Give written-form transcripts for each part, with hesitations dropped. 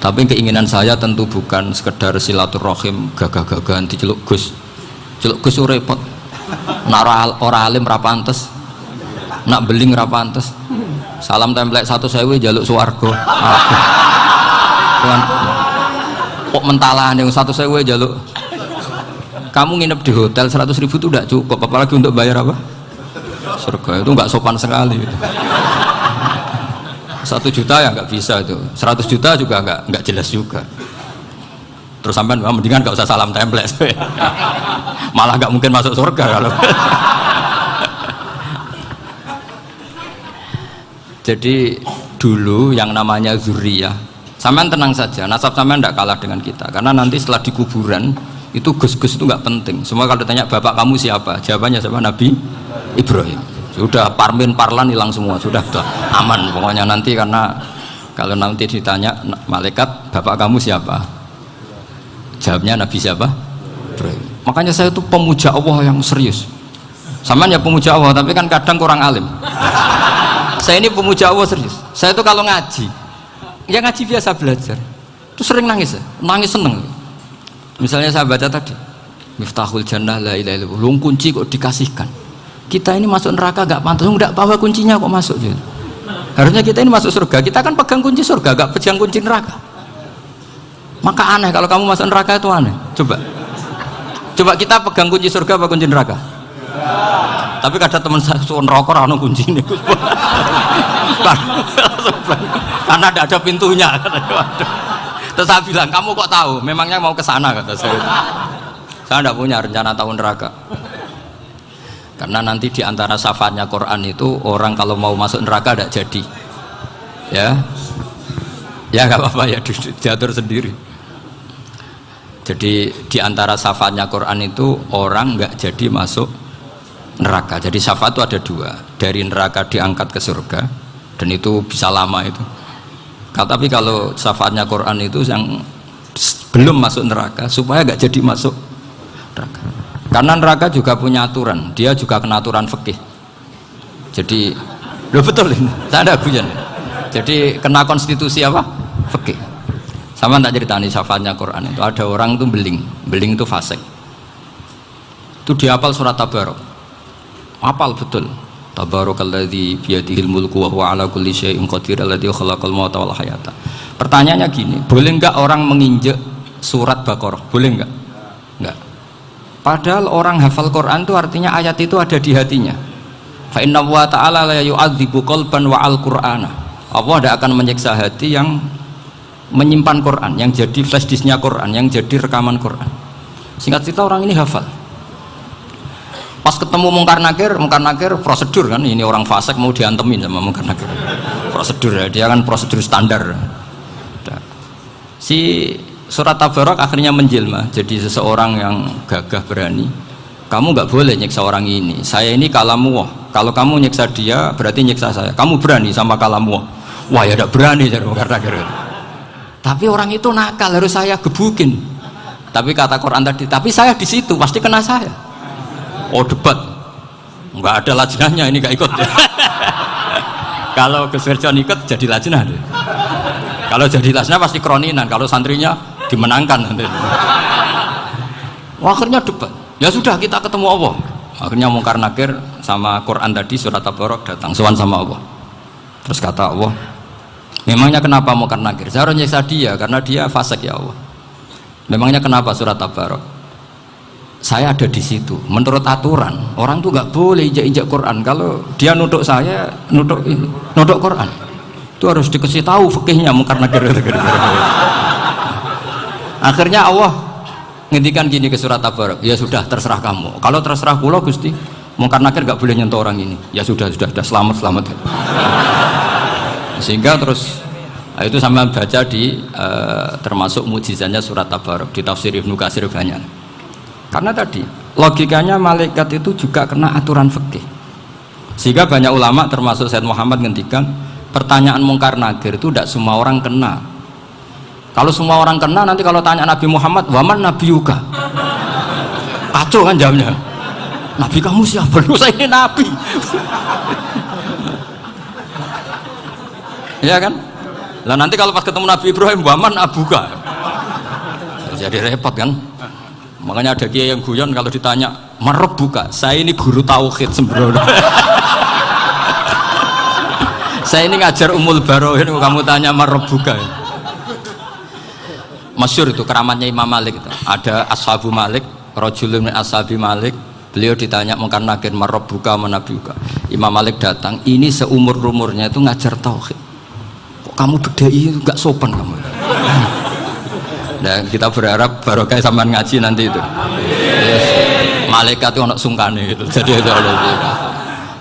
Tapi keinginan saya tentu bukan sekedar silaturahim gagah-gagahan diceluk Gus. Celuk Gus repot. Nak ora alim ra pantes. Nak beling ra pantes. Salam template 1.000 jaluk swarga. Tuhan. Kok mentalan yang 1.000 jaluk. Kamu nginep di hotel 100.000 itu tidak cukup, apalagi untuk bayar apa? Surga. Itu nggak sopan sekali. 1 juta ya nggak bisa itu, 100 juta juga nggak jelas juga. Terus sampai mendingan nggak usah salam template, malah nggak mungkin masuk surga kalau. Jadi dulu yang namanya zuriyah, sampean tenang saja, nasab sampean tidak kalah dengan kita, karena nanti setelah di kuburan itu gus-gus itu nggak penting. Semua kalau ditanya bapak kamu siapa, jawabannya siapa? Nabi Ibrahim. Sudah parmin parlan hilang semua, sudah aman pokoknya nanti. Karena kalau nanti ditanya malaikat bapak kamu siapa, jawabnya Nabi siapa? Ibrahim. Makanya saya itu pemuja Allah yang serius. Sama ya pemuja Allah, tapi kan kadang kurang alim. Saya ini pemuja Allah serius. Saya itu kalau ngaji, ya ngaji biasa belajar, itu sering nangis, nangis seneng. Misalnya saya baca tadi, Miftahul Jannah la ilaha illallah, lung kunci kok dikasihkan. Kita ini masuk neraka gak pantas, enggak bawa kuncinya kok masuk gitu. Harusnya kita ini masuk surga, kita kan pegang kunci surga, gak pegang kunci neraka. Maka aneh kalau kamu masuk neraka itu aneh. Coba kita pegang kunci surga apa kunci neraka? Tapi ada teman saya suruh neraka anu kunci ini. Karena tidak ada pintunya. Terus saya bilang, kamu kok tahu? Memangnya mau ke sana kata saya. Saya tidak punya rencana tahu neraka. Karena nanti di antara syafaatnya Quran itu orang kalau mau masuk neraka tidak jadi, ya nggak apa-apa ya, diatur sendiri. Jadi di antara syafaatnya Quran itu orang nggak jadi masuk neraka. Jadi syafaat itu ada 2, dari neraka diangkat ke surga, dan itu bisa lama itu. Tapi kalau syafaatnya Quran itu yang belum masuk neraka supaya nggak jadi masuk neraka. Karena neraka juga punya aturan, dia juga kena aturan fikih. Jadi, betul ini, saya ada guyon. Jadi kena konstitusi apa? Fikih. Sama tak ceritani syafaatnya Quran itu ada orang itu beling itu fasik. Itu dihafal surat Tabarok, hafal betul. Tabarakalladzi biyadihil mulku wa huwa ala kulli syai'in qadir alladzi khalaqal mauta wal hayata. Pertanyaannya gini, boleh enggak orang menginjek surat Baqarah? Boleh enggak? Enggak. Padahal orang hafal Quran itu artinya ayat itu ada di hatinya. Fa inna wa ta'ala la yu'adzibu qalban wa al-Qur'ana. Allah tidak akan menyiksa hati yang menyimpan Quran, yang jadi flash disknya Quran, yang jadi rekaman Quran. Singkat cerita orang ini hafal. Pas ketemu Mungkar Nakir prosedur kan, ini orang fasik mau diantemin sama Mungkar Nakir. Prosedur ya, dia kan prosedur standar. Si surat Tabarok akhirnya menjelma jadi seseorang yang gagah berani. Kamu nggak boleh nyiksa orang ini, saya ini kalamullah. Kalau kamu nyiksa dia berarti nyiksa saya. Kamu berani sama kalamullah? Wah ya tidak berani jadi Mungkar Nakir. Tapi orang itu nakal, harus saya gebukin. Tapi kata Quran tadi, tapi saya di situ pasti kena saya. Oh debat, nggak ada lajnahnya ini nggak ikut. Kalau Gus Wirjon ikut jadi lajnah deh. Kalau jadi lajnah pasti kroninan, kalau santrinya dimenangkan nanti. Akhirnya debat. Ya sudah kita ketemu Allah. Akhirnya Mungkar Nakir sama Quran tadi surat Tabarok datang sowan sama Allah. Terus kata Allah, memangnya kenapa Mungkar Nakir? Saya harus nyiksa dia karena dia fasik ya Allah. Memangnya kenapa surat Tabarok? Saya ada di situ. Menurut aturan orang tuh nggak boleh injak-injak Quran. Kalau dia nutuk saya, nutuk Quran, itu harus dikasih tahu fikihnya Mungkar Nakir. Akhirnya Allah ngendikan gini ke surat Tabarok, ya sudah terserah kamu. Kalau terserah kula Gusti, Mungkar Nakir nggak boleh nyentuh orang ini. Ya sudah selamat. Sehingga terus itu sama baca di termasuk mukjizatnya surat Tabarok di tafsir Ibnu Katsir banyak. Karena tadi logikanya malaikat itu juga kena aturan fikih. Sehingga banyak ulama termasuk Said Muhammad ngendikan pertanyaan Mungkar Nakir itu tidak semua orang kena. Kalau semua orang kena nanti kalau tanya Nabi Muhammad, waman nabiyuka? Kacau kan jamnya. Nabi kamu siapa? Lu saya ini nabi. Ya kan? Lah nanti kalau pas ketemu Nabi Ibrahim, waman abuka. Jadi repot kan. Makanya ada kiai yang guyon kalau ditanya, "Marabbuka?" Saya ini guru tauhid sembrono. Saya ini ngajar Ummul Barohin, kamu tanya Marabbuka. Masyhur itu keramatnya Imam Malik itu. Ada Ashabu Malik, rajulun min ashabi Malik. Beliau ditanya Munkar Nakir, Marabbuka manabiuka. Imam Malik datang, ini seumur-umurnya itu ngajar tauhid. Kok kamu bedai enggak sopan kamu. Dan kita berharap barokah sampean ngaji nanti itu. Yes. Malaikat itu ono sungkane gitu. Jadi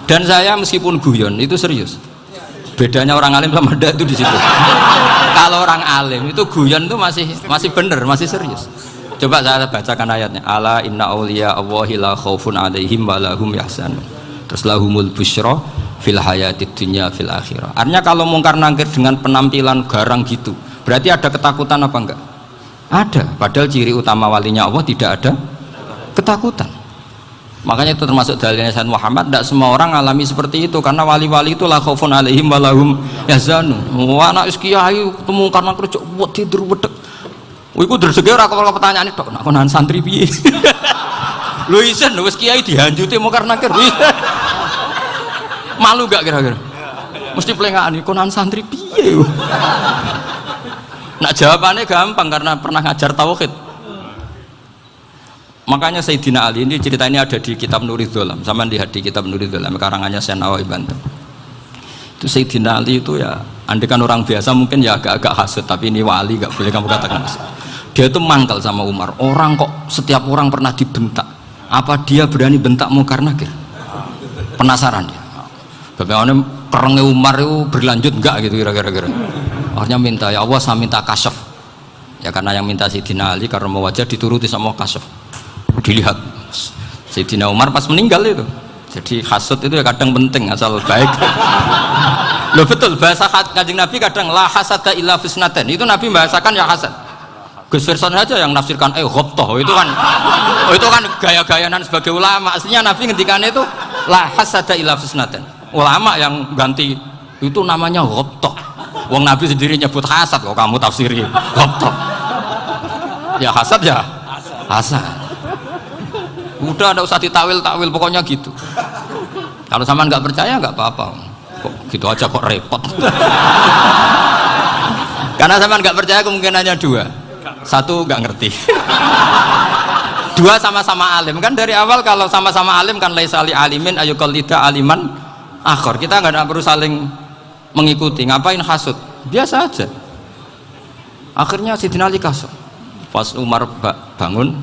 dan saya meskipun guyon itu serius. Bedanya orang alim sama ndak itu di situ. Kalau orang alim itu guyon itu masih bener, masih serius. Coba saya bacakan ayatnya. Ala inna auliya Allahi la khaufun alaihim wa lahum yahzanun. Terus lahumul busyra fil hayatid dunya fil akhirah. Artinya kalau Munkar Nakir dengan penampilan garang gitu, berarti ada ketakutan apa enggak? Ada. Padahal ciri utama walinya Allah tidak ada ketakutan. Makanya itu termasuk dalilnya Sayyid Muhammad, tidak semua orang alami seperti itu karena wali-wali itu la khaufun alaihim wa lahum yahzanun. Anak kiai ketemu karena kerja buat tidur wedek. Iku dresege ora kok pertanyaane tok nek konan santri piye. Lho isen wis kiai dihanjuti Munkar Nakir. Malu gak kira-kira? Mesti plengakane konan santri piye. Nak jawabannya gampang karena pernah ngajar tauhid. Makanya Sayyidina Ali ini cerita ini ada di kitab Nurul Dzolam. Sama lihat di kitab Nurul Dzolam karangannya Syekh Nawawi Banten. Itu Sayyidina Ali itu ya, andekan orang biasa mungkin ya agak-agak hasut, tapi ini wali gak boleh kamu katakan hasut. Dia itu mangkal sama Umar. Orang kok setiap orang pernah dibentak. Apa dia berani bentak Munkar Nakir? Penasaran dia. Bagaimana perangnya Umar itu berlanjut enggak gitu kira-kira. Akhirnya minta, ya Allah saya minta kasyaf. Ya karena yang minta Sayyidina Ali karena mau wajah dituruti sama kasyaf. Dilihat Sayyidina Umar pas meninggal itu. Jadi hasud itu ya kadang penting asal baik. Loh betul bahasa Kanjeng Nabi kadang la hasada illa fisnaten. Itu Nabi bahasakan ya hasad. Gus Firson aja yang nafsirkan ghobtoh itu kan gaya-gayanan sebagai ulama. Aslinya Nabi ngendikannya itu la hasada illa fisnaten. Ulama yang ganti itu namanya ghobtoh. Wong Nabi sendiri nyebut hasad kok kamu tafsiri ghobtoh. Ya hasad ya hasad. Udah ada usah ditawil-tawil pokoknya gitu. Kalau sama nggak percaya nggak apa-apa. Kok gitu aja kok repot. Karena sama nggak percaya kemungkinannya dua. Satu nggak ngerti. Dua sama-sama alim kan dari awal kalau sama-sama alim kan laisali alimin ayuqallida aliman akhor. Kita nggak perlu saling mengikuti. Ngapain hasud? Biasa aja. Akhirnya Sayyidina Ali kasih. Pas Umar bangun,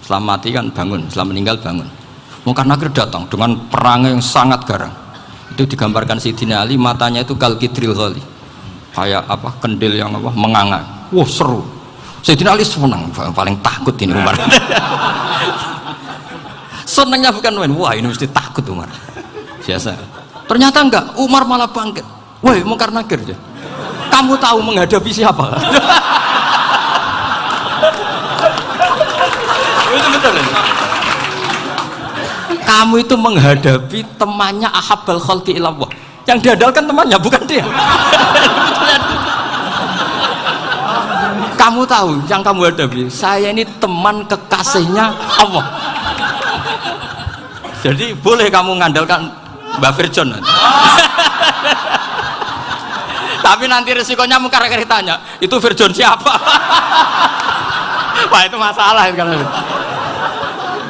setelah mati kan bangun, setelah meninggal bangun. Munkar Nakir datang dengan perang yang sangat garang. Itu digambarkan Sayyidina Ali matanya itu kalkidril ghali. Kayak apa? Kendil yang apa? Menganga. Wah, seru. Sayyidina Ali senang, paling takut ini Umar. Senangnya bukan main, wah ini mesti takut Umar. Biasa. Ternyata enggak, Umar malah bangkit. Woi, Munkar Nakir ya. Kamu tahu menghadapi siapa? Itu betul ya? Kamu itu menghadapi temannya ahabbal khalqi ilallah. Yang diandalkan temannya bukan dia. Kamu tahu yang kamu hadapi, saya ini teman kekasihnya Allah. Jadi boleh kamu mengandalkan Mbak Virjon. Tapi nanti resikonya Munkar Nakir tanya, itu Virjon siapa? Wah itu masalah kan.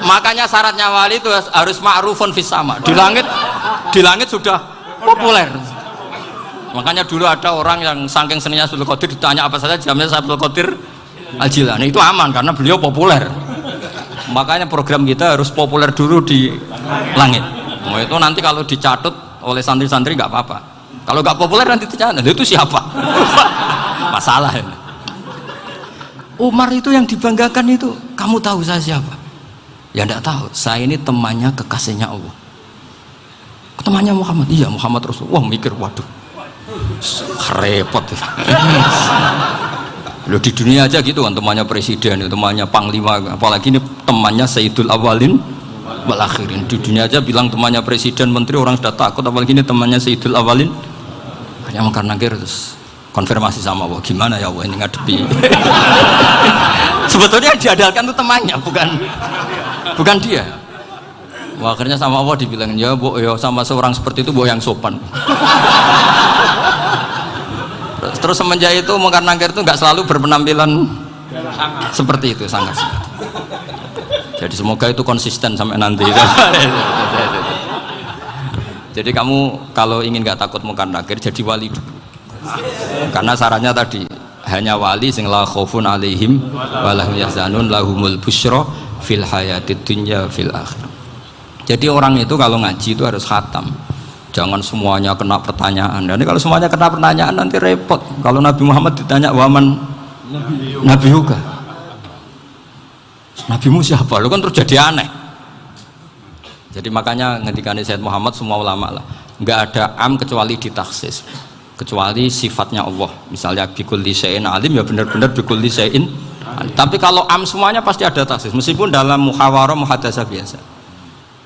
Makanya syaratnya wali itu harus ma'rufun fis sama. Di langit sudah populer. Makanya dulu ada orang yang saking seninya Abdul Qadir ditanya apa saja jamnya Abdul Qadir Al-Jilani itu aman karena beliau populer. Makanya program kita harus populer dulu di langit. Nah, itu nanti kalau dicatut oleh santri-santri nggak apa-apa. Kalau nggak populer nanti dicatat itu siapa? Masalah ini. Umar itu yang dibanggakan itu, kamu tahu saya siapa? Ya enggak tahu. Saya ini temannya kekasihnya Allah. Temannya Muhammad. Iya Muhammad Rasul. Wah mikir waduh. Repot. Loh di dunia aja gitu kan temannya presiden, temannya panglima, apalagi ini temannya Sayyidul Awalin wal Akhirin. Di dunia aja bilang temannya presiden, menteri orang sudah takut, apalagi ini temannya Sayyidul Awalin. Hanya Munkar Nakir terus konfirmasi sama Allah, gimana ya Allah ini ngadepi. Sebetulnya yang diandalkan itu temannya, bukan dia. Wah, akhirnya sama Allah dibilang, ya bu, ya sama seorang seperti itu bu yang sopan. Terus semenjak itu Mungkar Nakir itu nggak selalu berpenampilan seperti itu, sangat. Jadi semoga itu konsisten sampai nanti. Jadi kamu kalau ingin nggak takut Mungkar Nakir, jadi wali dulu. Karena syaratnya tadi hanya wali sing la khaufun alaihim walahum yahzanun lahumul busyra fil hayatid dunya fil akhirah. Jadi orang itu kalau ngaji itu harus khatam. Jangan semuanya kena pertanyaan. Dan kalau semuanya kena pertanyaan nanti repot. Kalau Nabi Muhammad ditanya waman Nabi juga. Nabimu siapa? Lu kan terus jadi aneh. Jadi makanya ngendikane Sayyid Muhammad semua ulama lah, nggak ada am kecuali ditaksis. Kecuali sifatnya Allah, misalnya bikulli syai'in alim, ya benar-benar bikulli syai'in. Tapi kalau am semuanya pasti ada taksis, meskipun dalam muhawarah muhadasah biasa.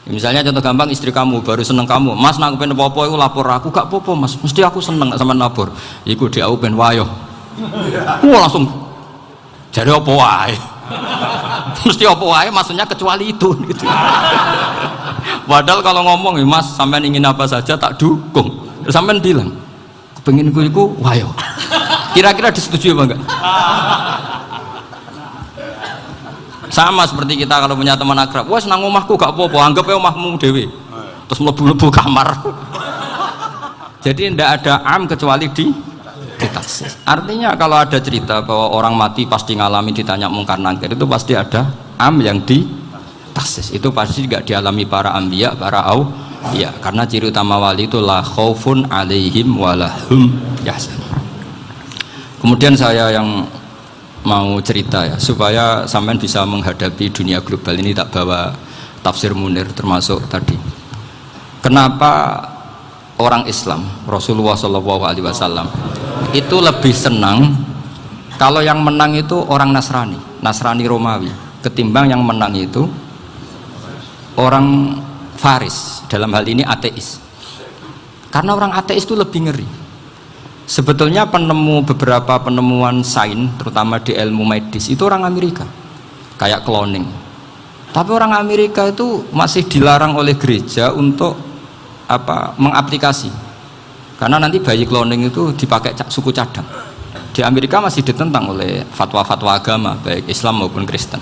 Misalnya contoh gampang, istri kamu baru seneng kamu, mas nak pengen apa-apa itu lapor aku, gak apa-apa mas, mesti aku seneng sama lapor. Iku dia aku pengen wayo, langsung jadi apa wae. Mesti apa wae, maksudnya kecuali itu. Gitu. Padahal kalau ngomong, mas sampean ingin apa saja tak dukung. Terus sampean bilang, pengen iku wayo. Kira-kira disetujui apa enggak? Sama seperti kita kalau punya teman akrab, wes nang omahku gak apa-apa, anggap ya omahmu dewe. Terus mlebu-mlebu kamar. Jadi tidak ada am kecuali ditaksis. Artinya kalau ada cerita bahwa orang mati pasti ngalami ditanya Mungkar Nakir, itu pasti ada am yang ditaksis. Itu pasti juga dialami para anbiya, para ya, karena ciri utama wali itu la khaufun alaihim walahum yahzanun. Kemudian saya yang mau cerita ya, supaya sampean bisa menghadapi dunia global ini, tak bawa tafsir Munir termasuk tadi. Kenapa orang Islam, Rasulullah SAW itu lebih senang kalau yang menang itu orang Nasrani Romawi, ketimbang yang menang itu orang Faris, dalam hal ini ateis. Karena orang ateis itu lebih ngeri. Sebetulnya beberapa penemuan sains, terutama di ilmu medis, itu orang Amerika, kayak cloning. Tapi orang Amerika itu masih dilarang oleh gereja untuk mengaplikasi. Karena nanti bayi cloning itu dipakai suku cadang. Di Amerika masih ditentang oleh fatwa-fatwa agama, baik Islam maupun Kristen.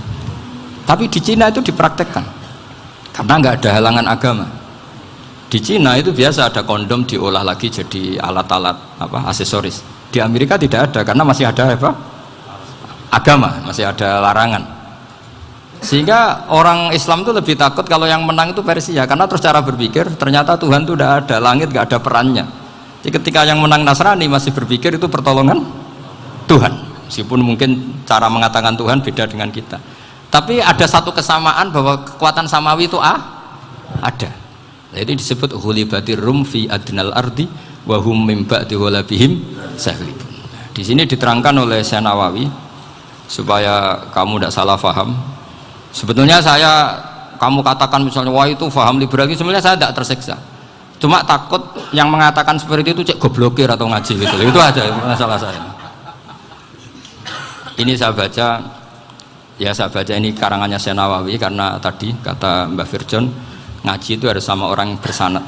Tapi di Cina itu dipraktekkan. Karena nggak ada halangan agama. Di Cina itu biasa ada kondom diolah lagi jadi alat-alat aksesoris. Di Amerika tidak ada karena masih ada agama, masih ada larangan. Sehingga orang Islam itu lebih takut kalau yang menang itu Persia, karena terus cara berpikir ternyata Tuhan itu tidak ada, langit nggak ada perannya. Jadi ketika yang menang Nasrani masih berpikir itu pertolongan Tuhan, meskipun mungkin cara mengatakan Tuhan beda dengan kita. Tapi ada satu kesamaan bahwa kekuatan samawi itu ada. Jadi disebut hulibatir rum fi adnal ardi wa hum min ba'di ghalabihim sahlibun. Di sini diterangkan oleh Syekh Nawawi supaya kamu tidak salah paham. Sebetulnya kamu katakan misalnya wah itu paham liberal, sebenarnya saya tidak tersiksa. Cuma takut yang mengatakan seperti itu cek goblokir atau ngaji gitu. Itu aja masalah saya. Ini saya baca ini karangannya Syekh Nawawi, karena tadi kata Mbak Firjon ngaji itu harus sama orang bersanad.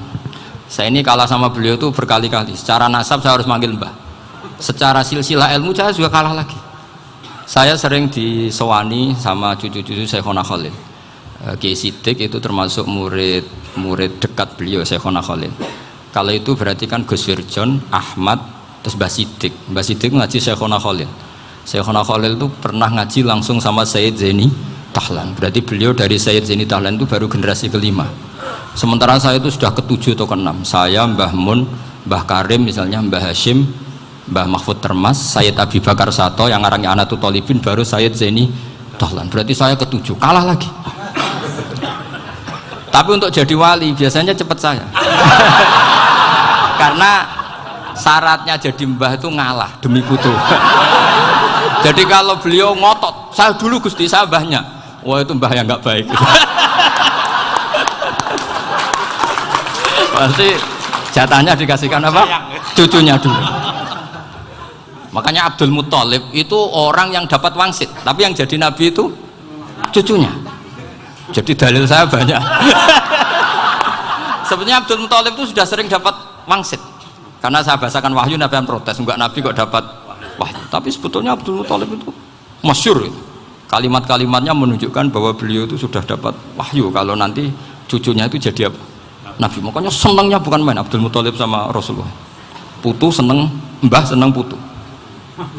Saya ini kalah sama beliau itu berkali-kali. Secara nasab saya harus manggil Mbah. Secara silsilah ilmu saya juga kalah lagi. Saya sering disewani sama cucu-cucu Syekhona Khalil. Kiai Sidik itu termasuk murid dekat beliau, Syekhona Khalil. Kalau itu berarti kan Gus Firjon, Ahmad, terus Mbah Sidik. Mbah Sidik ngaji Syekhona Khalil. Syekhona Khalil itu pernah ngaji langsung sama Sayyid Zaini Tahlan. Berarti beliau dari Sayyid Zaini Tahlan itu baru generasi kelima. Sementara saya itu sudah ke-7 atau ke-6. Saya, Mbah Mun, Mbah Karim misalnya, Mbah Hashim, Mbah Mahfud Termas, Sayyid Abi Bakar Sato yang ngarangnya Anatul Talibin, baru Sayyid Zaini Tahlan. Berarti saya ke-7, kalah lagi. Tapi untuk jadi wali biasanya cepat saya. Karena syaratnya jadi mbah itu ngalah demi putu. Jadi kalau beliau ngotot, saya dulu Gusti, saya mbahnya. Wah itu mbah yang nggak baik. Pasti jatahnya dikasihkan apa? Cucunya dulu. Makanya Abdul Muthalib itu orang yang dapat wangsit, tapi yang jadi nabi itu cucunya. Jadi dalil saya banyak. Sebenarnya Abdul Muthalib itu sudah sering dapat wangsit. Karena saya bahasakan wahyu, Nabi yang protes, enggak nabi kok dapat wahyu. Tapi sebetulnya Abdul Muthalib itu masyhur. Kalimat-kalimatnya menunjukkan bahwa beliau itu sudah dapat wahyu kalau nanti cucunya itu jadi apa? Nabi. Makanya senangnya bukan main Abdul Muthalib sama Rasulullah. Putu seneng, mbah seneng putu.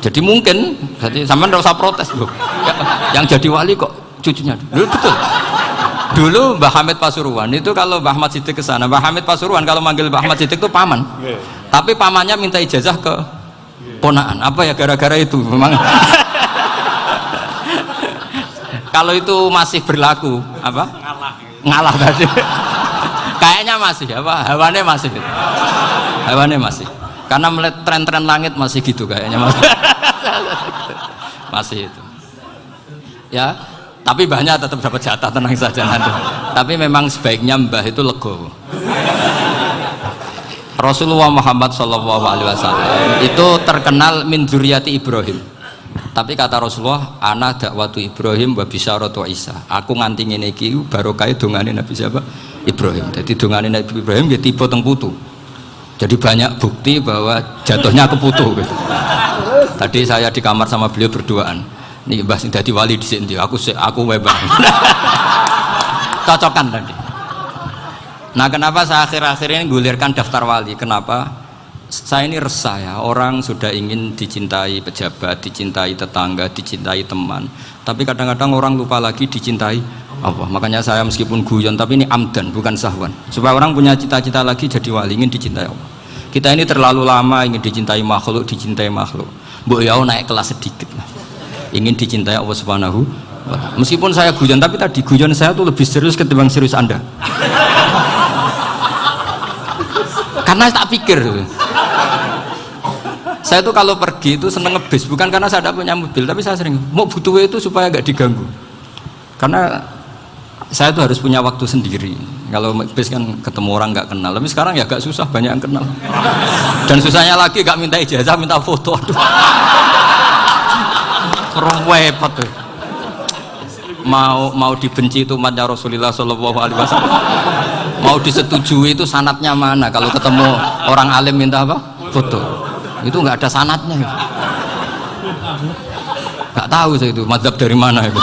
Jadi mungkin, jadi sama nggak usah protes loh. Yang jadi wali kok cucunya. Dulu betul. Dulu Mbah Hamid Pasuruan itu kalau Mbah Ahmad Siddiq ke sana, Mbah Hamid Pasuruan kalau manggil Mbah Ahmad Siddiq itu paman. Tapi pamannya minta ijazah ke ponaan. Apa ya gara-gara itu memang. Kalau itu masih berlaku apa? Ngalah tadi. Kayaknya masih apa? Hawane masih. Hawane masih. Karena melihat tren-tren langit masih gitu kayaknya masih. Masih itu. Ya, tapi mbahnya tetap dapat jatah, tenang saja nanti. Tapi memang sebaiknya mbah itu legowo. Rasulullah Muhammad SAW itu terkenal min dzurriyyati Ibrahim. Tapi kata Rasulullah, ana dakwatu Ibrahim wa bisyaratu Isa. Aku nganti ngene iki barokah dongane Nabi siapa? Ibrahim. Jadi dongane Nabi Ibrahim ya tiba teng putu. Jadi banyak bukti bahwa jatuhnya ke putu gitu. Tadi saya di kamar sama beliau berduaan. Nih Mbah sing dadi wali di sini, aku webang. Cocokan tadi. Nah, kenapa saya akhir-akhir ini gulirkan daftar wali? Kenapa? Saya ini resah ya, orang sudah ingin dicintai pejabat, dicintai tetangga, dicintai teman. Tapi kadang-kadang orang lupa lagi dicintai Allah. Makanya saya meskipun guyon, tapi ini amdan, bukan sahwan. Supaya orang punya cita-cita lagi jadi wali, ingin dicintai Allah. Kita ini terlalu lama ingin dicintai makhluk, dicintai makhluk. Mbok ya naik kelas sedikit lah. Ingin dicintai Allah Subhanahu wa Ta'ala. Meskipun saya guyon, tapi tadi guyon saya tuh lebih serius ketimbang serius Anda. Karena tak pikir. Saya tuh kalau pergi itu seneng ngebis, bukan karena saya tidak punya mobil, tapi saya sering mau butuh itu supaya nggak diganggu. Karena saya tuh harus punya waktu sendiri. Kalau bis kan ketemu orang nggak kenal, tapi sekarang ya agak susah, banyak yang kenal. Dan susahnya lagi nggak minta ijazah, minta foto. Aduh, repot tuh. Mau dibenci itu umatnya Rasulullah Shallallahu Alaihi Wasallam. Mau disetujui itu sanatnya mana? Kalau ketemu orang alim minta apa? Foto. Itu nggak ada sanatnya. Nggak tahu saya itu mazhab dari mana itu.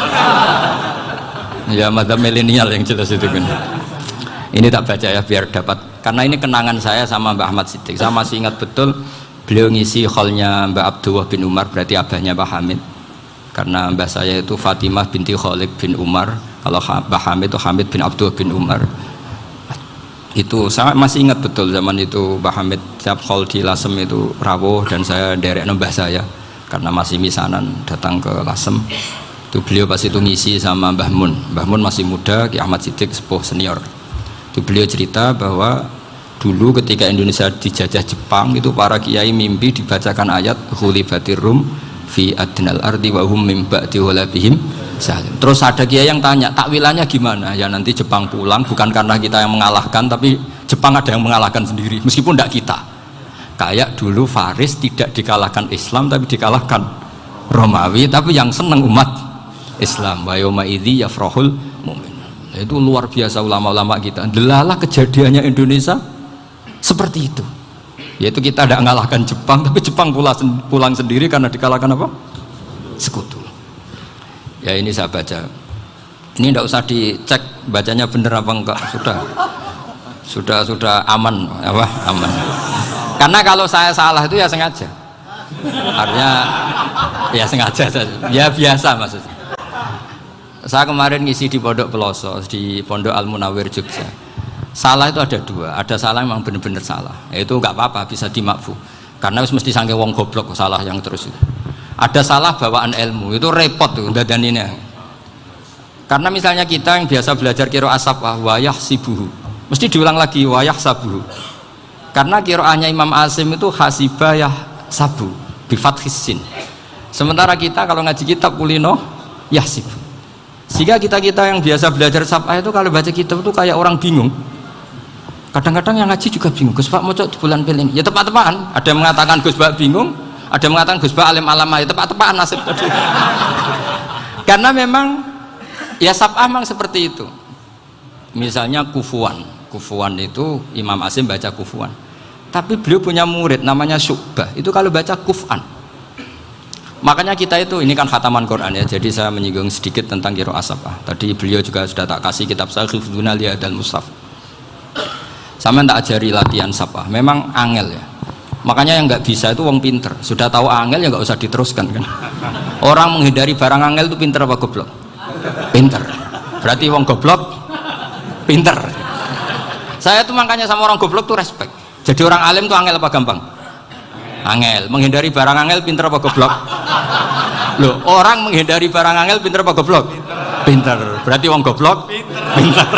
Ya mazhab milenial yang jelas itu kan. Ini tak baca ya biar dapat. Karena ini kenangan saya sama Mbak Ahmad Siddiq. Saya masih ingat betul beliau ngisi hallnya Mbak Abdullah bin Umar, berarti abahnya Mbak Hamid. Karena mbah saya itu Fatimah binti Khalid bin Umar. Kalau Mbah Hamid itu Hamid bin Abdullah bin Umar. Itu saya masih ingat betul zaman itu Mbah Hamid setiap hall di Lasem itu rawuh dan saya derek mbah saya karena masih misanan datang ke Lasem. Itu beliau pas itu ngisi sama Mbah Mun. Mbah Mun masih muda, Ki Ahmad Siddiq sepuh senior. Itu beliau cerita bahwa dulu ketika Indonesia dijajah Jepang itu para kiai mimpi dibacakan ayat Ghulibatir Rum fi adnal ardi wa hum min ba'di ghalabihim salim. Terus ada kiai yang tanya, takwilannya gimana? Ya nanti Jepang pulang bukan karena kita yang mengalahkan, tapi Jepang ada yang mengalahkan sendiri meskipun tidak kita. Kayak dulu Faris tidak dikalahkan Islam tapi dikalahkan Romawi, tapi yang senang umat Islam. Wa yauma idzi yafrahul mu'min. Itu luar biasa ulama-ulama kita. Delalah kejadiannya Indonesia seperti itu. Yaitu kita tidak mengalahkan Jepang, tapi Jepang pulang sendiri karena dikalahkan apa? Sekutu. Ya ini saya baca. Ini tidak usah dicek bacanya benar apa enggak, sudah aman apa? Aman. Karena kalau saya salah itu ya sengaja. Artinya ya sengaja saja. Ya biasa maksudnya. Saya kemarin ngisi di Pondok Peloso, di Pondok Al Munawir Jogja. Salah itu ada dua, ada salah memang benar-benar salah, itu nggak apa-apa bisa dimakfu karena mesti sangke wong goblok salah yang terus itu. Ada salah bawaan ilmu itu repot tuh dan ini karena misalnya kita yang biasa belajar qiraah asabah wayah sibuhu mesti diulang lagi wayah sabuhu karena qiraahnya Imam Asim itu hasibah yah sabu bifat hisin, sementara kita kalau ngaji kitab kulino yah sibu, sehingga kita yang biasa belajar sabah itu kalau baca kitab itu kayak orang bingung. Kadang-kadang yang ngaji juga bingung, Gus Pak mau cok di bulan pilih ini. Ya tepat-tepatan, ada yang mengatakan Gus Pak bingung, Ada yang mengatakan Gus Ba alim alama, tepat-tepat nasib tadi. Karena memang ya sab'ah memang seperti itu. Misalnya kufuan itu Imam Asim baca kufuan. Tapi beliau punya murid namanya Syu'bah, itu kalau baca kuf'an. Makanya kita itu, ini kan khataman Quran ya, jadi saya menyinggung sedikit tentang qiraah sab'ah. Tadi beliau juga sudah tak kasih kitab saya Hifdzuna Liyadal Mushaf. Sama tak ajari latihan sab'ah, memang angel ya. Makanya yang nggak bisa itu wong pinter, sudah tahu angel ya nggak usah diteruskan kan. Orang menghindari barang angel itu pinter apa goblok? Pinter. Berarti wong goblok pinter. Saya tuh makanya sama orang goblok tuh respect. Jadi orang alim tuh angel apa gampang? Angel. Menghindari barang angel pinter apa goblok? Loh, orang menghindari barang angel pinter apa goblok? Pinter. Berarti wong goblok pinter.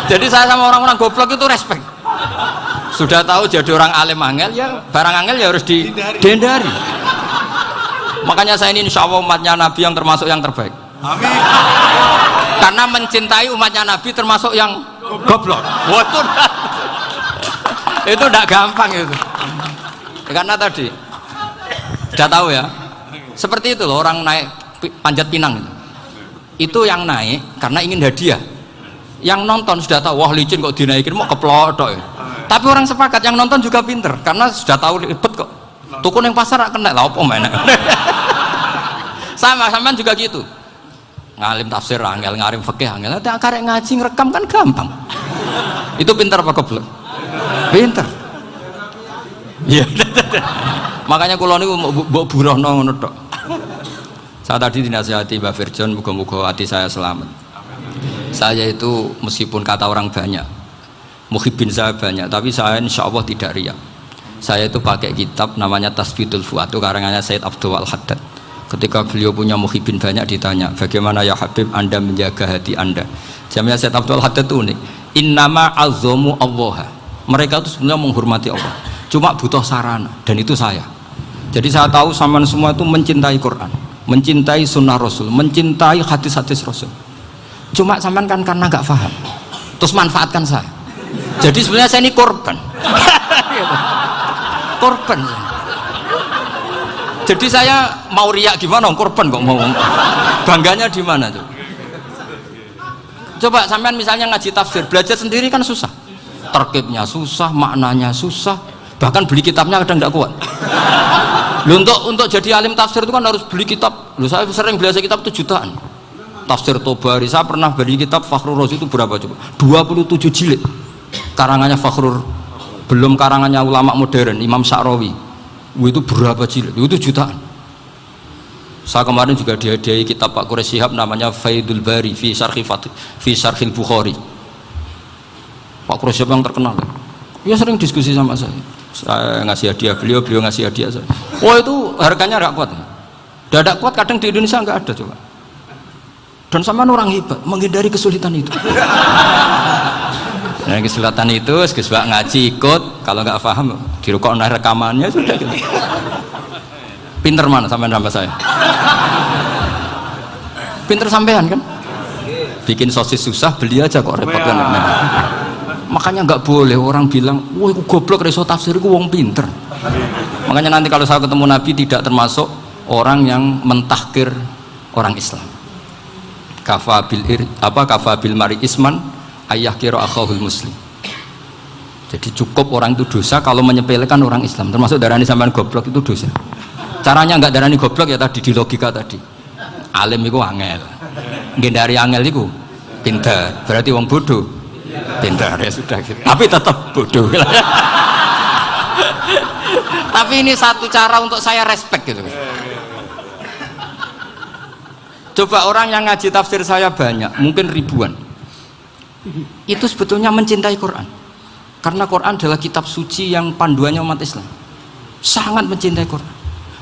Jadi saya sama orang-orang goblok itu respect. Sudah tahu jadi orang alim angel ya barang angel ya harus dihindari. Makanya saya ini insya Allah umatnya Nabi yang termasuk yang terbaik. Amin. Karena mencintai umatnya Nabi termasuk yang goblok. Waduh, itu tidak gampang itu. Karena tadi sudah tahu ya, seperti itu loh orang naik panjat pinang itu yang naik karena ingin hadiah. Yang nonton sudah tahu, wah licin kok dinaikin mau keplodok ya. Tapi orang sepakat yang nonton juga pinter karena sudah tahu ribet kok. Tukun yang pasar kena lah apa mana. Sama juga gitu. Ngalim tafsir angel, ngalim fikih angel, nanti karek ngaji ngerekam kan gampang. Itu pinter apa goblok? Pinter. Iya. Makanya kula niku mbok burohno ngono tok. Saya tadi dinasihati Mbak Virjon, muga-muga hati saya selamat. Saya itu meskipun kata orang banyak, muhibbin saya banyak, tapi saya insya Allah tidak riya. Saya itu pakai kitab namanya Tasbitul Fuad, itu karangannya Said Abdul Al-Haddad. Ketika beliau punya muhibbin banyak ditanya, bagaimana ya Habib Anda menjaga hati Anda? Jamnya Said Abdul Haddad itu unik. Innama azzamu Allah. Mereka itu sebenarnya menghormati Allah. Cuma butuh sarana, dan itu saya. Jadi saya tahu sampean semua itu mencintai Quran, mencintai sunnah Rasul, mencintai hadis-hadis Rasul. Cuma sampean kan karena nggak paham, terus manfaatkan saya. Jadi sebenarnya saya ini korban. Korban. Jadi saya mau riak gimana, korban kok mau bangganya di mana tuh? Coba sampean misalnya ngaji tafsir, belajar sendiri kan susah, terkibnya susah, maknanya susah, bahkan beli kitabnya kadang nggak kuat. Loh, untuk jadi alim tafsir itu kan harus beli kitab. Loh, saya sering belajar kitab itu jutaan. Tafsir Tobari, saya pernah beli kitab Fakhrur Razi itu berapa coba? 27 jilid. Karangannya Fakhrur, belum karangannya ulama modern Imam Sya'rawi. Itu berapa jilid? Itu jutaan. Saya kemarin juga dihadiahi kitab Pak Quraish Shihab namanya Faidul Bari fi Syarhil Bukhari. Pak Quraish Shihab yang terkenal. Dia sering diskusi sama saya. Saya ngasih hadiah beliau ngasih hadiah saya. Wah, itu harganya nggak kuat. Dadak kuat kadang di Indonesia nggak ada coba. Dan sama orang hebat menghindari kesulitan itu. Nah, kesulitan itu sebab ngaji ikut, kalau nggak paham dirukok rekamannya sudah gitu. Pinter mana sampean sama saya? Pinter sampean kan? Bikin sosis susah, beli aja kok repot kan. Makanya nggak boleh orang bilang, wah aku goblok reso tafsir, aku wong pinter. Makanya nanti kalau saya ketemu Nabi tidak termasuk orang yang mentahkir orang Islam. Kafa bil mari isman ayah kira akhahul muslim. Jadi cukup orang itu dosa kalau menyepelekan orang Islam, termasuk darani sampean goblok itu dosa. Caranya nggak darani goblok ya tadi di logika tadi. Alim itu angel, ngendari angel itu pinter, berarti wong bodoh pinter ya sudah gitu. Tapi tetap bodoh. Tapi ini satu cara untuk saya respect gitu. Coba orang yang ngaji tafsir saya banyak, mungkin ribuan. Itu sebetulnya mencintai Quran. Karena Quran adalah kitab suci yang panduannya umat Islam. Sangat mencintai Quran.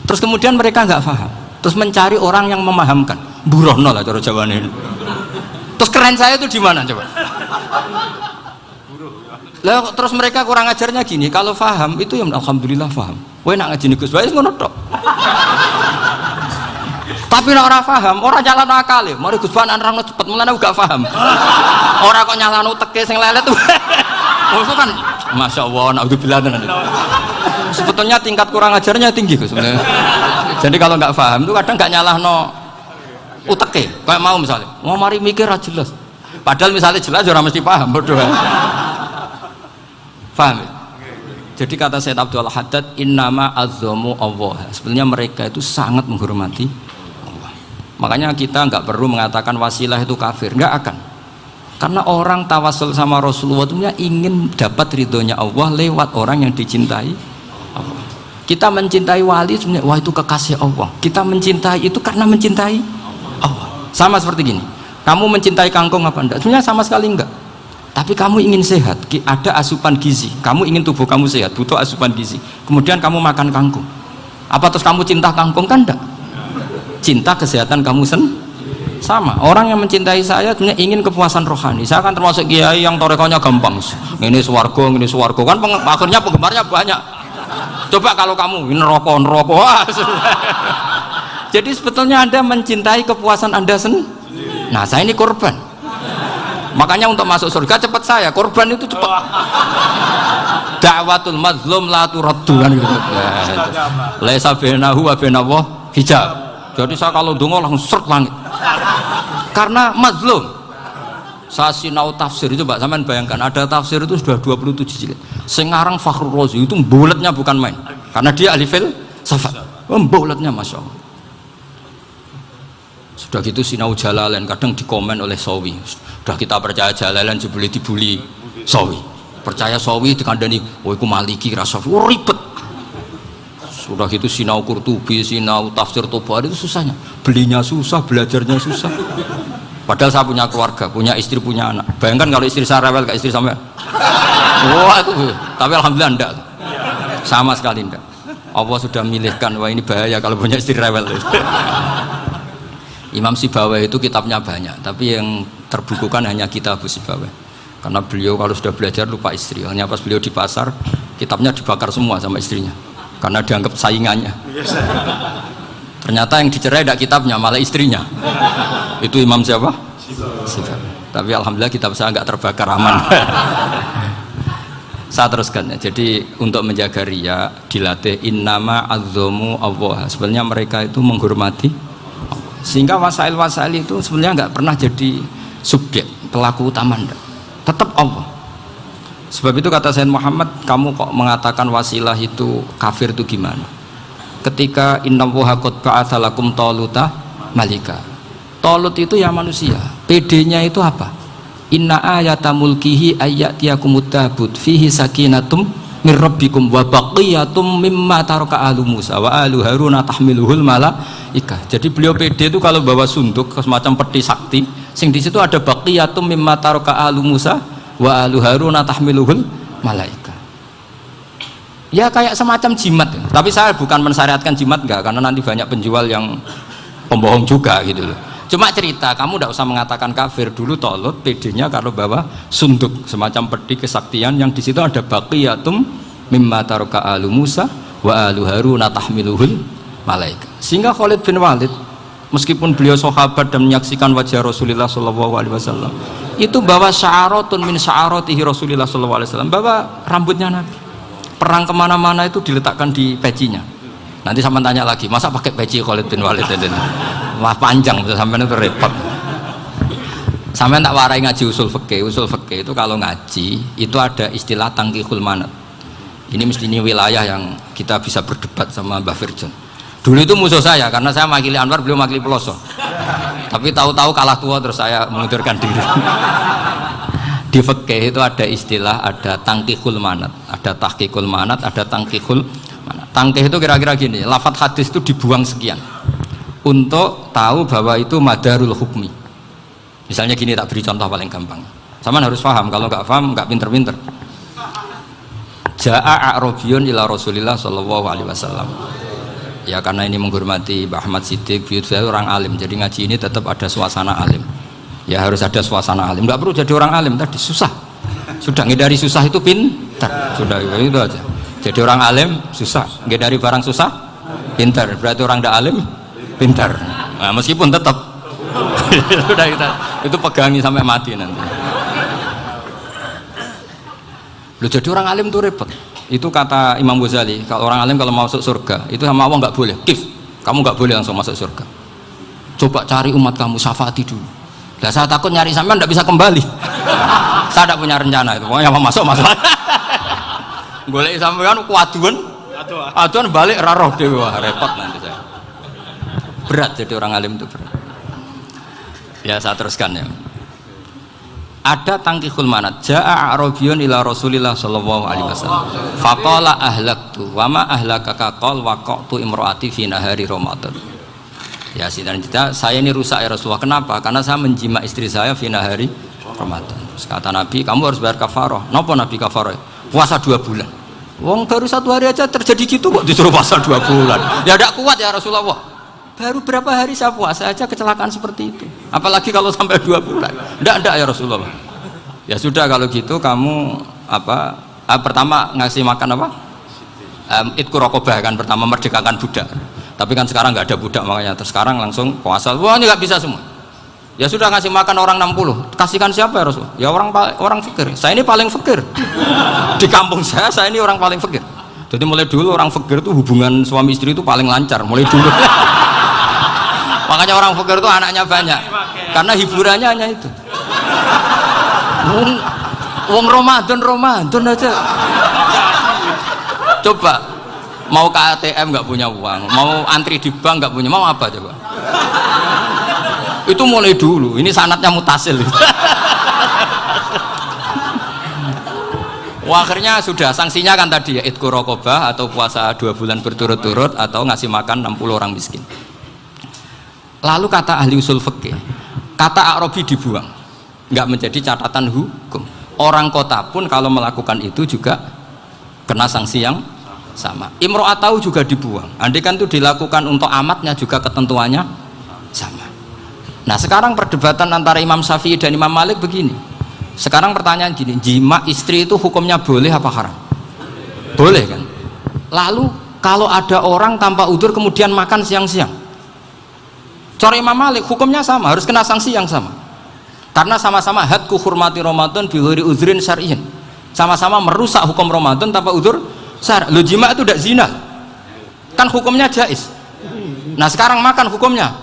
Terus kemudian mereka nggak paham. Terus mencari orang yang memahamkan. Burono lah cara jawabannya ini. Terus keren saya itu di mana coba? Lah terus mereka kurang ajarnya gini, kalau paham itu ya alhamdulillah paham. Kowe nak ngaji Gus Bae ngono tok. Tapi nek ora paham, ora nyalano akal ya. Mari Gus Bae nerangno cepet, mulane gak paham. Ora kok nyalano teke sing lelet. Oh itu kan Masya Allah, naudzubillah tenan. Sebetulnya tingkat kurang ajarnya tinggi Gus sebenarnya. Jadi kalau nggak paham itu kadang nggak nyalahno uteke. Kayak mau misalnya, mau mari mikir aja jelas. Padahal misalnya jelas orang mesti paham bodoh. Paham ya? Jadi kata Sayyid Abdul Haddad, innama azzamu Allah. Sebenarnya mereka itu sangat menghormati Allah. Makanya kita nggak perlu mengatakan wasilah itu kafir, nggak akan. Karena orang tawasul sama Rasulullah itu ingin dapat ridhonya Allah lewat orang yang dicintai Allah. Kita mencintai wali sebenarnya, wah itu kekasih Allah. Kita mencintai itu karena mencintai Allah. Sama seperti gini, kamu mencintai kangkung apa enggak? Sebenarnya sama sekali enggak. Tapi kamu ingin sehat, ada asupan gizi. Kamu ingin tubuh kamu sehat, butuh asupan gizi. Kemudian kamu makan kangkung. Apa terus kamu cinta kangkung? Kan enggak. Cinta kesehatan kamu sama. Orang yang mencintai saya sebenarnya ingin kepuasan rohani. Saya kan termasuk kiai yang torekonya gampang. Ini swarga kan akhirnya penggemarnya banyak. Coba kalau kamu ini neraka. Jadi sebetulnya Anda mencintai kepuasan Anda sendiri. Nah, saya ini korban. Makanya untuk masuk surga cepat saya. Korban itu cepat. Da'watul mazlum la turaddu kan gitu. Laisa bainahu wa bainallah hijab. Jadi saya kalau dongo langsung seret langit. Karena mazlum. Saya sinau tafsir itu Pak, sampean bayangkan ada tafsir itu sudah 27 jilid. Sengarang Fakhrul Razi itu bulatnya bukan main. Karena dia ahli filsafat. Bulatnya Masya Allah. Sudah gitu sinau Jalalain kadang dikomen oleh Sawi. Sudah kita percaya Jalalain jebule dibuli Sawi. Percaya Sawi dikandani, "Oh iku Maliki Rasafi." Oh ribet. Sudah gitu sinau Qurtubi, sinau tafsir Tabari itu susahnya. Belinya susah, belajarnya susah. Padahal saya punya keluarga, punya istri, punya anak. Bayangkan kalau istri saya rewel kayak istri sampai. Wah itu. Tapi alhamdulillah enggak. Sama sekali enggak. Allah sudah milihkan, wah ini bahaya kalau punya istri rewel. Imam Sibawai itu kitabnya banyak, tapi yang terbukukan hanya kitab Sibawai. Karena beliau kalau sudah belajar lupa istri. Hanya pas beliau di pasar, kitabnya dibakar semua sama istrinya. Karena dianggap saingannya. Ternyata yang dicerai tidak kitabnya, malah istrinya. Itu Imam siapa? Sibawai. Tapi alhamdulillah kitab saya nggak terbakar, aman. Saya teruskan ya. Jadi untuk menjaga riya dilatih innama azzamu Allah. Sebenarnya mereka itu menghormati Allah. Sehingga wasail-wasail itu sebenarnya nggak pernah jadi subjek pelaku utama, enggak. Tetap Allah. Sebab itu kata Sayyid Muhammad, kamu kok mengatakan wasilah itu kafir itu gimana? Ketika innallaha qad ba'atsa lakum taluta malika. Talut itu ya manusia. PD-nya itu apa? Inna ayata mulkihi ayyatiyakumut tabut fihi sakinatum mir rabbikum wa baqiyatum mimma taraka alu Musa wa alu Haruna tahmiluhul malaikah. Jadi beliau PD itu kalau bawa sunduk semacam peti sakti, sing di situ ada baqiyatum mimma taraka alu Musa wa alu Haruna tahmiluhul malaikah. Ya kayak semacam jimat ya. Tapi saya bukan mensyariatkan jimat enggak, karena nanti banyak penjual yang pembohong juga gitu loh. Cuma cerita, kamu tidak usah mengatakan kafir. Dulu Tolut PD-nya kalau bawa sunduk semacam peti kesaktian yang di situ ada baqiyatum mimma taraka alu Musa wa alu Haruna tahmiluhul malaika. Sehingga Khalid bin Walid meskipun beliau sahabat dan menyaksikan wajah Rasulullah SAW, itu bawa sya'aratun min sya'aratihi Rasulullah SAW, bawa rambutnya Nabi. Perang kemana-mana itu diletakkan di pecinya. Nanti sama tanya lagi, masa pakai peci Khalid bin Walid ini? Wah panjang, sampai itu repot. Sampai tak warai ngaji usul fikih. Usul fikih itu kalau ngaji itu ada istilah tangkihul manat. Ini mesti ini wilayah yang kita bisa berdebat sama Mbah Firjon. Dulu itu musuh saya karena saya makili Anwar, beliau makili Peloso. Tapi tahu-tahu kalah tua terus saya mengundurkan diri. Di fikih itu ada istilah, ada tangkihul manat, ada tahqiqul manat, ada tangkihul manat. Tangkih itu kira-kira gini, lafadz hadis itu dibuang sekian untuk tahu bahwa itu madarul hukmi. Misalnya gini, tak beri contoh paling gampang. Sama harus paham, kalau nggak paham nggak pinter-pinter. Ja'a a'rabiyun ila Rasulillah sallallahu alaihi wasallam. Ya karena ini menghormati Mbah Ahmad Siddiq, saya orang alim, jadi ngaji ini tetap ada suasana alim. Ya harus ada suasana alim. Nggak perlu jadi orang alim tadi susah. Sudah ngedari susah itu pintar. Sudah itu aja. Jadi orang alim susah, ngedari barang susah pintar. Berarti orang tidak alim pintar. Nah, meskipun tetap sudah itu pegangi sampai mati nanti. Lu jadi orang alim tuh repot. Itu kata Imam Ghazali, kalau orang alim kalau mau masuk surga itu sama Allah nggak boleh kif, kamu nggak boleh langsung masuk surga, coba cari umat kamu, syafaati dulu. Nah, saya takut nyari sampean nggak bisa kembali. Saya tidak punya rencana itu, pokoknya mau masuk. Golek sampean aduan balik raroh dewe, wah repot nanti saya. Berat jadi orang alim itu berat. Ya saya teruskan ya. Ada tangkihul manat, jaa a'rabiyun ila Rasulillah sallallahu alaihi wasallam. Faqala ahlaktu wa ma ahlakaka qal waqatu imraati fi nahari Ramadan. Ya sidang kita, saya ini rusak ya Rasulullah. Kenapa? Karena saya menjima istri saya fi nahari Ramadan. Terus kata Nabi, kamu harus bayar kafarah. Napa Nabi kafarah? Puasa 2 bulan. Wong baru 1 hari aja terjadi gitu kok disuruh puasa 2 bulan. Ya tidak kuat ya Rasulullah. Baru berapa hari saya puasa aja kecelakaan seperti itu, apalagi kalau sampai 2 bulan. Enggak ya Rasulullah. Ya sudah kalau gitu kamu pertama ngasih makan apa? Itku rokobah kan, pertama merdekakan budak. Tapi kan sekarang nggak ada budak, makanya terus sekarang langsung puasa. Wah ini nggak bisa semua. Ya sudah ngasih makan orang 60. Kasihkan siapa ya Rasul? Ya orang fakir. Saya ini paling fakir. Di kampung saya ini orang paling fakir. Jadi mulai dulu orang fakir itu hubungan suami istri itu paling lancar mulai dulu. Makanya orang fakir itu anaknya banyak karena hiburannya hanya itu. Wong Ramadan aja. Coba mau ke ATM nggak punya uang, mau antri di bank nggak punya, mau apa coba? Itu mulai dulu. Ini sanatnya mutasil. Wah, akhirnya sudah sanksinya kan tadi ya, itqu raqabah atau puasa 2 bulan berturut-turut atau ngasih makan 60 orang miskin. Lalu kata ahli usul fikih, kata A'rabi dibuang, nggak menjadi catatan hukum. Orang kota pun kalau melakukan itu juga kena sanksi yang sama. Imro'atau juga dibuang. Andai kan itu dilakukan untuk amatnya juga ketentuannya sama. Nah sekarang perdebatan antara Imam Syafi'i dan Imam Malik begini. Sekarang pertanyaan gini, jima istri itu hukumnya boleh apa haram? Boleh kan? Lalu kalau ada orang tanpa udzur kemudian makan siang-siang, cara Imam Malik hukumnya sama, harus kena sanksi yang sama. Karena sama-sama hadku hurmati Ramadan bi ghairi udzrin syar'iyyin. Sama-sama merusak hukum Ramadan tanpa udzur syar'. Lo jima itu tidak zina. Kan hukumnya jaiz. Nah, sekarang makan hukumnya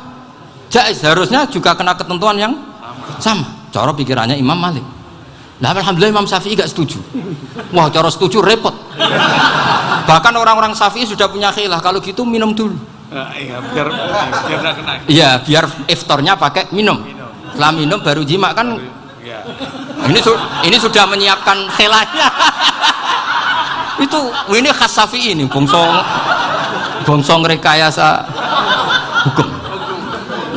jaiz, harusnya juga kena ketentuan yang sama. Cara pikirannya Imam Malik. Nah, alhamdulillah Imam Syafi'i gak setuju. Wah, cara setuju repot. Bahkan orang-orang Syafi'i sudah punya khilaf, kalau gitu minum dulu. Iya, biar nggak kena. Iya, biar iftarnya pakai minum. Setelah minum baru jima kan. Ya. Ini sudah menyiapkan khilafnya. Ini khas Syafi'i ini, bongsong rekayasa hukum.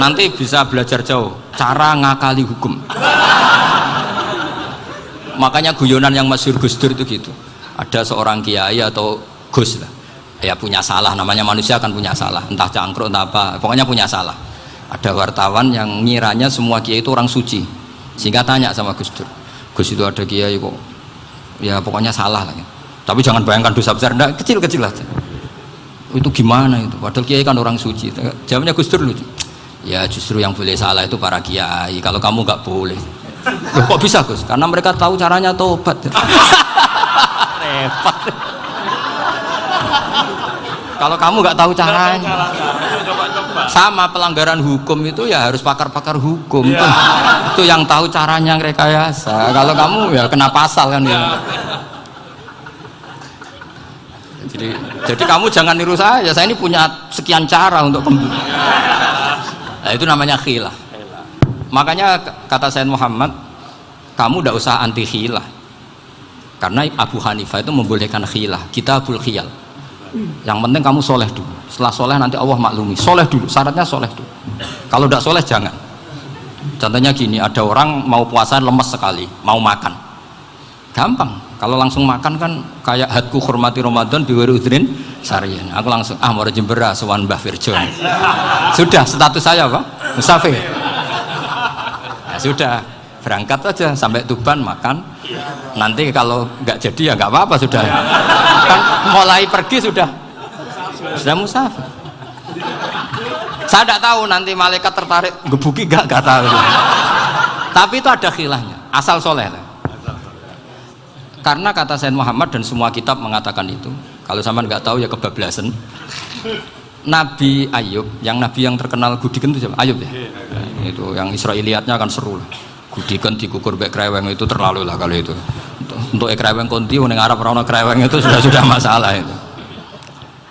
Nanti bisa belajar jauh cara ngakali hukum. Makanya guyonan yang masyhur Gus Dur itu gitu. Ada seorang kiai atau Gus lah, ya punya salah, namanya manusia kan punya salah, entah cangkruk entah apa, pokoknya punya salah. Ada wartawan yang ngiranya semua kiai itu orang suci, sehingga tanya sama Gus Dur, Gus itu ada kiai kok ya pokoknya salah lah ya. Tapi jangan bayangkan dosa besar, enggak, kecil-kecil aja. Itu gimana itu, padahal kiai kan orang suci. Jawabnya Gus Dur lucu, ya justru yang boleh salah itu para kiai, kalau kamu nggak boleh. Loh, kok bisa Gus? Karena mereka tahu caranya tobat. Repot. Kalau kamu nggak tahu caranya, sama pelanggaran hukum itu ya harus pakar-pakar hukum. Ya. Itu yang tahu caranya rekayasa. Kalau kamu ya kena pasal kan ya. Jadi kamu jangan niru saya. Saya ini punya sekian cara untuk pembunuh. Nah, itu namanya khilaf. Makanya kata Sayyid Muhammad, kamu tidak usah anti khilaf, karena Abu Hanifah itu membolehkan khilaf, kitabul khiyal. Yang penting kamu soleh dulu, setelah soleh nanti Allah maklumi. Soleh dulu, syaratnya soleh dulu. Kalau tidak soleh jangan. Contohnya gini, ada orang mau puasa lemes sekali, mau makan, gampang. Kalau langsung makan kan kayak hadku hormati Ramadan biwiri udrin syar'iyyin. Aku langsung mau jembera sowan Mbah Firjon. Sudah status saya apa? Musafir. Ya sudah, berangkat aja sampai Tuban makan. Nanti kalau nggak jadi ya nggak apa-apa, sudah kan mulai pergi sudah musafir. Saya tidak tahu nanti malaikat tertarik gebuki nggak tahu. Tapi itu ada khilafnya, asal soleh. Karena kata Sayyid Muhammad dan semua kitab mengatakan itu. Kalau sampean nggak tahu ya kebablasan. Nabi Ayub, yang nabi yang terkenal Gudiken itu siapa? Ayub ya. Nah, itu yang Israiliyatnya kan seru lah. Gudiken dikukur bek kreweng itu terlalu lah kalau itu. Untuk kreweng konti ning Arab ora ono kreweng itu sudah masalah itu.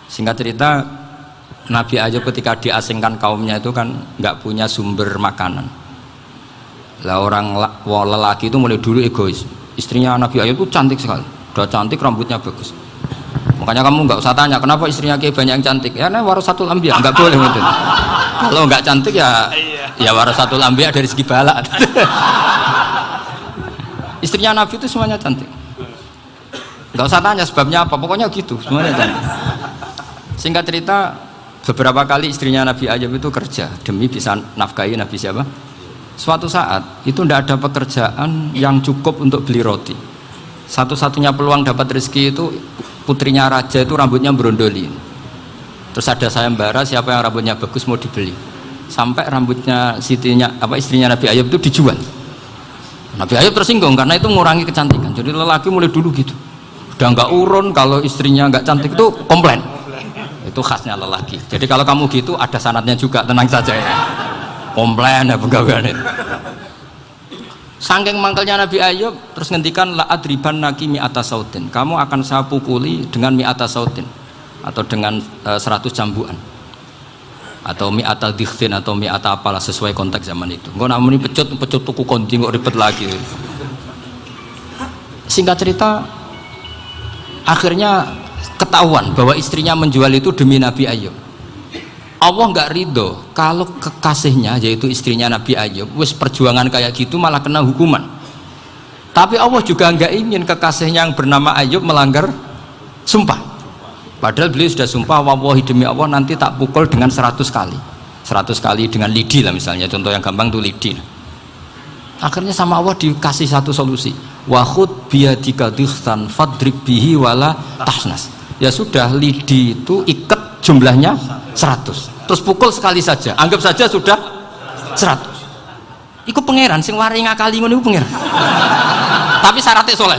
Singkat cerita, Nabi Ayub ketika diasingkan kaumnya itu kan nggak punya sumber makanan. Lah orang lelaki itu mulai dulu egois. Istrinya Nabi Ayub itu cantik sekali, udah cantik, rambutnya bagus. Makanya kamu nggak usah tanya kenapa istrinya kayak banyak yang cantik. Ya, nah warasatul anbiya, nggak boleh gitu. Kalau nggak cantik ya warasatul anbiya dari segi balak. Istrinya Nabi itu semuanya cantik. Nggak usah tanya sebabnya apa, pokoknya gitu, semuanya cantik. Singkat cerita, beberapa kali istrinya Nabi Ayub itu kerja demi bisa nafkahi Nabi siapa? Suatu saat itu tidak ada pekerjaan yang cukup untuk beli roti. Satu-satunya peluang dapat rezeki itu putrinya raja itu rambutnya berondoli. Terus ada sayembara siapa yang rambutnya bagus mau dibeli. Sampai rambutnya istrinya Nabi Ayub itu dijual. Nabi Ayub tersinggung karena itu mengurangi kecantikan. Jadi lelaki mulai dulu gitu. Udah nggak urun kalau istrinya nggak cantik itu komplain. Itu khasnya lelaki. Jadi kalau kamu gitu ada sanadnya juga, tenang saja ya. Komplain ya pegawaian itu. Saking mangkelnya Nabi Ayub terus ngendikan la adriban naki mi'ata sautin. Kamu akan saya pukuli dengan mi'ata sautin atau dengan 100 cambukan. Atau mi'ata dikhtin atau mi'ata apalah sesuai konteks zaman itu. Engko namanya pecut tuku konti kok ribet lagi. Singkat cerita akhirnya ketahuan bahwa istrinya menjual itu demi Nabi Ayub. Allah nggak ridho kalau kekasihnya yaitu istrinya Nabi Ayub wis perjuangan kayak gitu malah kena hukuman. Tapi Allah juga nggak ingin kekasihnya yang bernama Ayub melanggar sumpah. Padahal beliau sudah sumpah, wallahi demi Allah nanti tak pukul dengan 100 kali. 100 kali dengan lidi lah misalnya, contoh yang gampang tuh lidi. Akhirnya sama Allah dikasih satu solusi. Wa khud biyadika dikhtan fadrib bihi wala tahnas. Ya sudah, lidi itu ikat jumlahnya 100. Terus pukul sekali saja, anggap saja sudah 100. Iku pangeran sing wari ngakali ngono iku pangeran. Tapi syaratnya soleh,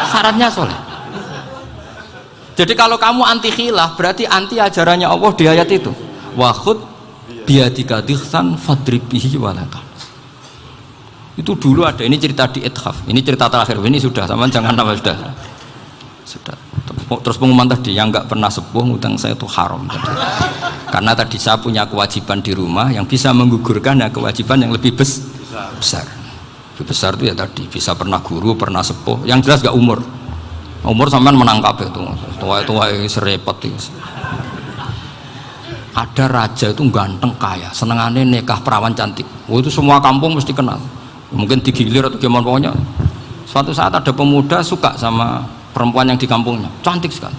syaratnya soleh. Jadi kalau kamu anti khilaf berarti anti ajarannya Allah di ayat itu. Wa khud biyadika dikhtan fadrib bihi wala tahnas. Itu dulu ada, ini cerita di Ithaf, ini cerita terakhir, ini sudah, sama jangan nama sudah. Terus pengumuman tadi yang nggak pernah sepuh ngutang saya itu haram tadi. Karena tadi saya punya kewajiban di rumah yang bisa menggugurkan ya kewajiban yang lebih besar. Lebih besar itu ya tadi bisa pernah guru, pernah sepuh, yang jelas nggak umur sampean menangkap itu tua serepot itu. Ada raja itu ganteng kaya, senengannya nikah perawan cantik. Itu semua kampung mesti kenal. Mungkin digilir atau gimana pokoknya. Suatu saat ada pemuda suka sama perempuan yang di kampungnya, cantik sekali.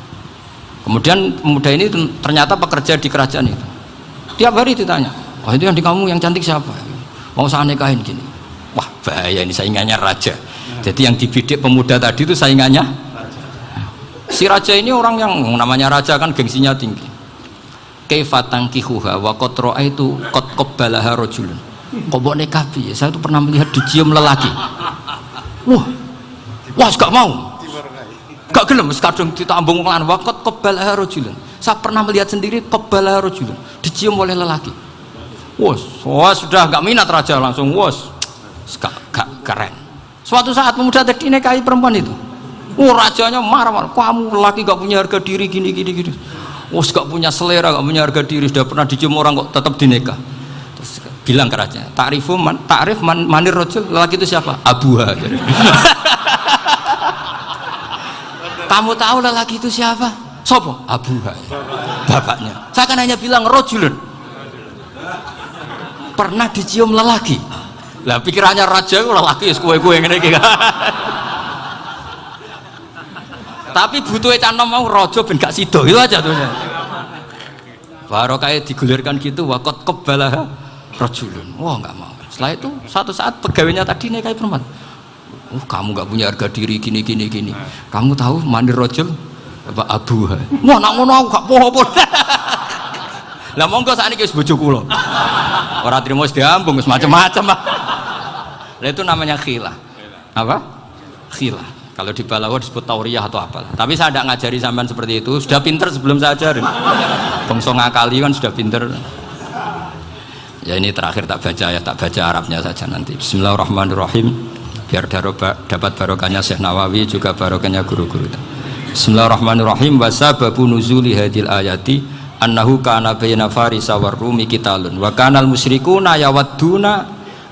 Kemudian pemuda ini ternyata pekerja di kerajaan itu. Tiap hari ditanya, wah itu yang di kamu yang cantik siapa? Mau saya nikahin gini. Wah bahaya, ini saingannya raja. Jadi yang dibidik pemuda tadi itu saingannya. Si raja ini orang yang namanya raja kan gengsinya tinggi. Kaifa tankihuha wa qad ra'aitu qad qabbalaha rajulun. Kok mbok nikah piye? Saya itu pernah melihat dicium lelaki. Wah gak mau. Gak gelem kadung ditambung lan waqat qabbalaha rajulun. Saya pernah melihat sendiri qabbalaha rajulun, dicium oleh lelaki. Wah sudah gak minat raja langsung gak keren. Suatu saat pemuda tadi nikahi perempuan itu. Rajanya marah-marah, kamu lelaki gak punya harga diri gini. Gak punya selera, gak punya harga diri, sudah pernah dicium orang kok tetap dinikah. Terus bilang ke raja, ta'rif manir rajul, lelaki itu siapa? Abuha. Kamu tahu lelaki itu siapa? Sopo? Abuha, bapaknya. Saya kan hanya bilang rojulun pernah dicium lelaki. Lah pikirannya raja itu lelaki kue-kue ngene iki. Tapi butuhnya canom mau rojo ben gak sido itu aja tuhnya. Baru kayak digulirkan gitu wakot kebalah rojulun. Wah nggak mau. Setelah itu satu saat pegawainya tadi nikahi perempuan. Kamu gak punya harga diri gini. Kamu tahu mandir rojul apa abuha? Wah nak ngono aku gak poho-poho. Lah monggo sakniki wis bojo kula. Ora trimo wis diambung wis macam-macam. Lah itu namanya khilah. Apa? Khilah. Kalau di Balawa disebut tauriyah atau apalah. Tapi saya tidak ngajari sampean seperti itu. Sudah pinter sebelum saya ajarin. Bangsa ngakali kan sudah pinter. Ya ini terakhir tak baca ya, tak baca Arabnya saja nanti. Bismillahirrahmanirrahim. Biar dapat barokahnya Syekh Nawawi juga barokahnya guru-guru. Bismillahirrahmanirrahim. Wasababu nuzuli hadil ayati annahu kana baina farisa war rumi qitalun wa kanal musyrikuna yawadduna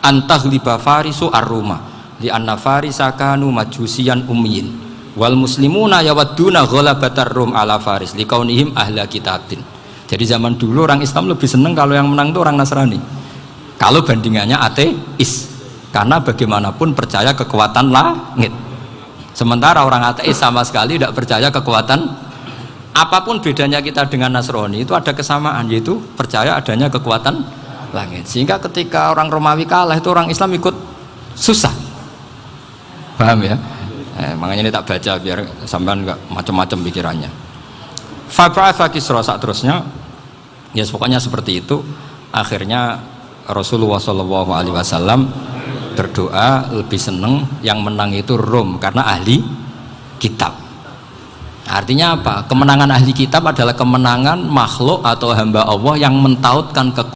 antaghliba farisu ar-ruma li anna farisa kanu majusiyan ummiyin wal muslimuna yawadduna ghalabatar rum ala faris liqaunihim ahla kitabin. Jadi zaman dulu orang Islam lebih senang kalau yang menang itu orang Nasrani, kalau bandingannya ateis, karena bagaimanapun percaya kekuatan langit, sementara orang ateis sama sekali tidak percaya kekuatan. Apapun bedanya kita dengan Nasrani itu ada kesamaan, yaitu percaya adanya kekuatan langit. Sehingga ketika orang Romawi kalah itu orang Islam ikut susah. Paham ya? Makanya ini tak baca biar sampean enggak macam-macam pikirannya. Fab'atha Kisra saat terusnya, ya pokoknya seperti itu. Akhirnya Rasulullah SAW berdoa lebih seneng yang menang itu Rom karena ahli kitab. Artinya apa? Kemenangan ahli kitab adalah kemenangan makhluk atau hamba Allah yang mentautkan kekuatan